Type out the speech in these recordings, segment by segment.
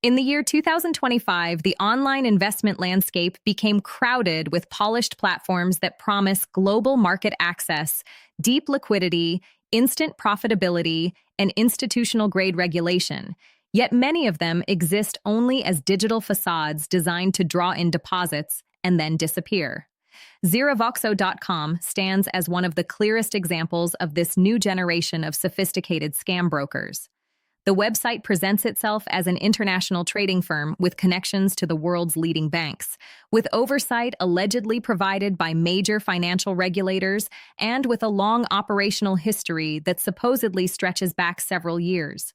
In the year 2025, the online investment landscape became crowded with polished platforms that promise global market access, deep liquidity, instant profitability, and institutional-grade regulation. Yet many of them exist only as digital facades designed to draw in deposits and then disappear. Ziravoxo.com stands as one of the clearest examples of this new generation of sophisticated scam brokers. The website presents itself as an international trading firm with connections to the world's leading banks, with oversight allegedly provided by major financial regulators and with a long operational history that supposedly stretches back several years.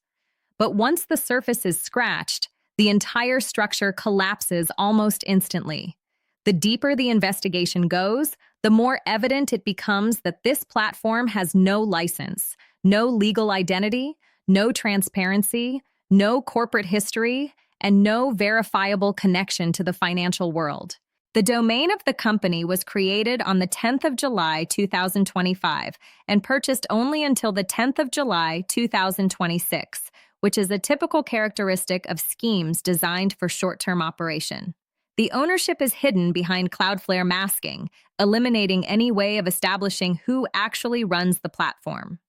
But once the surface is scratched, the entire structure collapses almost instantly. The deeper the investigation goes, the more evident it becomes that this platform has no license, no legal identity, no transparency, no corporate history, and no verifiable connection to the financial world. The domain of the company was created on the 10th of July 2025 and purchased only until the 10th of July 2026, which is a typical characteristic of schemes designed for short-term operation. The ownership is hidden behind Cloudflare masking, eliminating any way of establishing who actually runs the platform.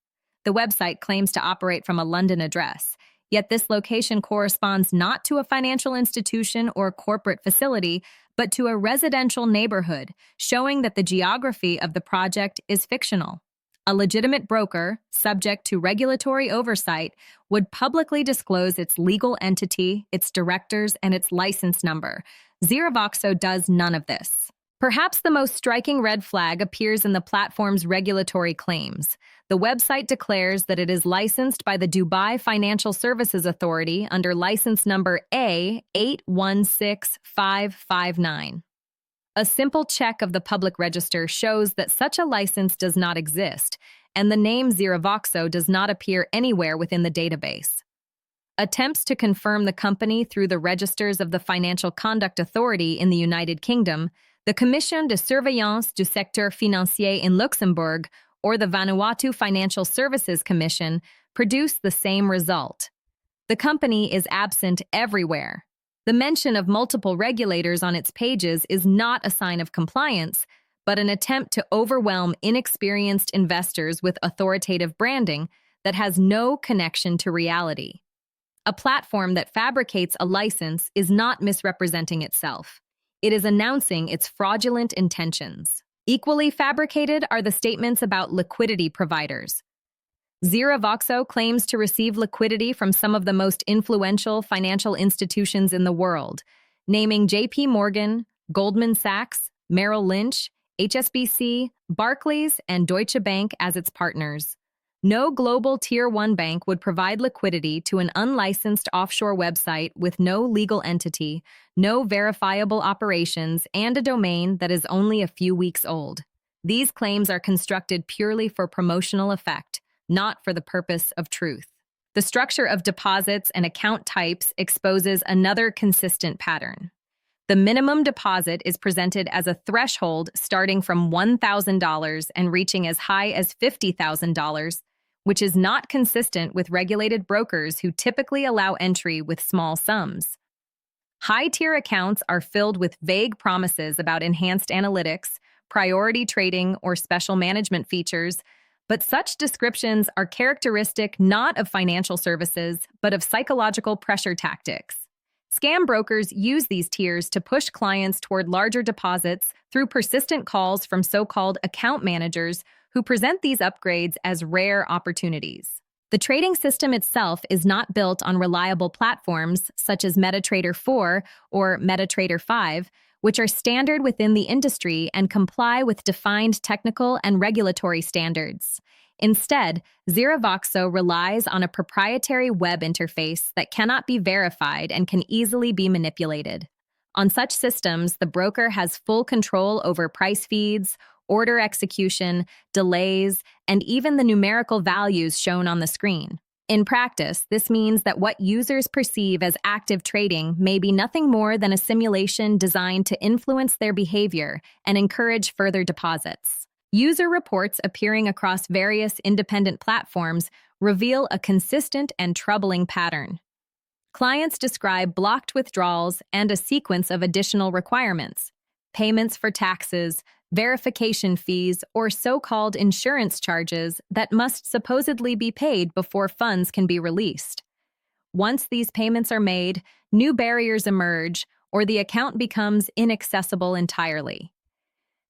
The website claims to operate from a London address, yet this location corresponds not to a financial institution or corporate facility, but to a residential neighborhood, showing that the geography of the project is fictional. A legitimate broker, subject to regulatory oversight, would publicly disclose its legal entity, its directors, and its license number. Ziravoxo does none of this. Perhaps the most striking red flag appears in the platform's regulatory claims. The website declares that it is licensed by the Dubai Financial Services Authority under license number A816559. A simple check of the public register shows that such a license does not exist, and the name Ziravoxo does not appear anywhere within the database. Attempts to confirm the company through the registers of the Financial Conduct Authority in the United Kingdom, the Commission de Surveillance du Secteur Financier in Luxembourg, or the Vanuatu Financial Services Commission, produce the same result. The company is absent everywhere. The mention of multiple regulators on its pages is not a sign of compliance, but an attempt to overwhelm inexperienced investors with authoritative branding that has no connection to reality. A platform that fabricates a license is not misrepresenting itself. It is announcing its fraudulent intentions. Equally fabricated are the statements about liquidity providers. Ziravoxo claims to receive liquidity from some of the most influential financial institutions in the world, naming JP Morgan, Goldman Sachs, Merrill Lynch, HSBC, Barclays, and Deutsche Bank as its partners. No global Tier 1 bank would provide liquidity to an unlicensed offshore website with no legal entity, no verifiable operations, and a domain that is only a few weeks old. These claims are constructed purely for promotional effect, not for the purpose of truth. The structure of deposits and account types exposes another consistent pattern. The minimum deposit is presented as a threshold starting from $1,000 and reaching as high as $50,000, which is not consistent with regulated brokers who typically allow entry with small sums. High-tier accounts are filled with vague promises about enhanced analytics, priority trading, or special management features, but such descriptions are characteristic not of financial services, but of psychological pressure tactics. Scam brokers use these tiers to push clients toward larger deposits through persistent calls from so-called account managers who present these upgrades as rare opportunities. The trading system itself is not built on reliable platforms such as MetaTrader 4 or MetaTrader 5, which are standard within the industry and comply with defined technical and regulatory standards. Instead, Ziravoxo relies on a proprietary web interface that cannot be verified and can easily be manipulated. On such systems, the broker has full control over price feeds, order execution, delays, and even the numerical values shown on the screen. In practice, this means that what users perceive as active trading may be nothing more than a simulation designed to influence their behavior and encourage further deposits. User reports appearing across various independent platforms reveal a consistent and troubling pattern. Clients describe blocked withdrawals and a sequence of additional requirements: payments for taxes, verification fees, or so-called insurance charges that must supposedly be paid before funds can be released. Once these payments are made, new barriers emerge, or the account becomes inaccessible entirely.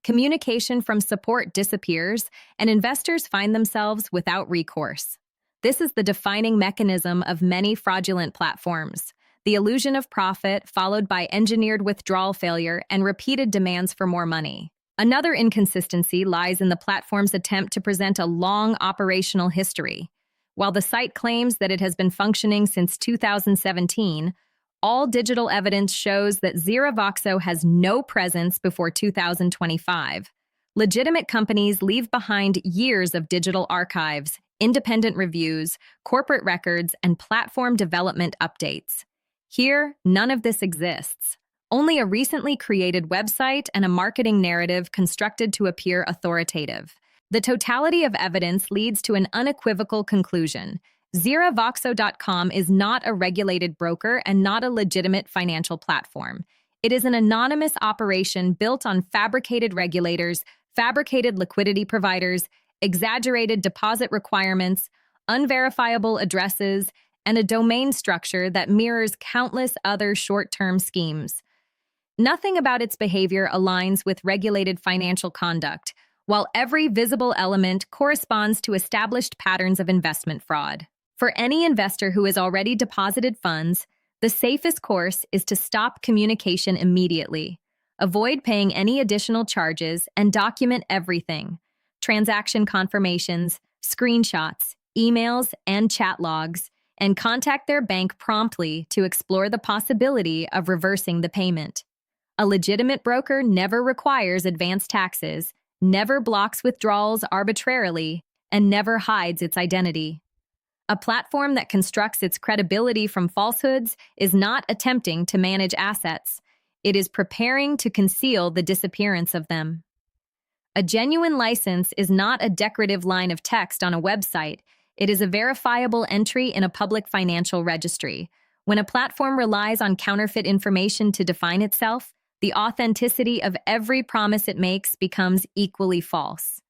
Communication from support disappears, and investors find themselves without recourse. This is the defining mechanism of many fraudulent platforms: the illusion of profit followed by engineered withdrawal failure and repeated demands for more money. Another inconsistency lies in the platform's attempt to present a long operational history. While the site claims that it has been functioning since 2017, all digital evidence shows that Ziravoxo has no presence before 2025. Legitimate companies leave behind years of digital archives, independent reviews, corporate records, and platform development updates. Here, none of this exists. Only a recently created website and a marketing narrative constructed to appear authoritative. The totality of evidence leads to an unequivocal conclusion: Ziravoxo.com is not a regulated broker and not a legitimate financial platform. It is an anonymous operation built on fabricated regulators, fabricated liquidity providers, exaggerated deposit requirements, unverifiable addresses, and a domain structure that mirrors countless other short-term schemes. Nothing about its behavior aligns with regulated financial conduct, while every visible element corresponds to established patterns of investment fraud. For any investor who has already deposited funds, the safest course is to stop communication immediately. Avoid paying any additional charges and document everything: transaction confirmations, screenshots, emails, and chat logs, and contact their bank promptly to explore the possibility of reversing the payment. A legitimate broker never requires advance taxes, never blocks withdrawals arbitrarily, and never hides its identity. A platform that constructs its credibility from falsehoods is not attempting to manage assets. It is preparing to conceal the disappearance of them. A genuine license is not a decorative line of text on a website. It is a verifiable entry in a public financial registry. When a platform relies on counterfeit information to define itself, the authenticity of every promise it makes becomes equally false.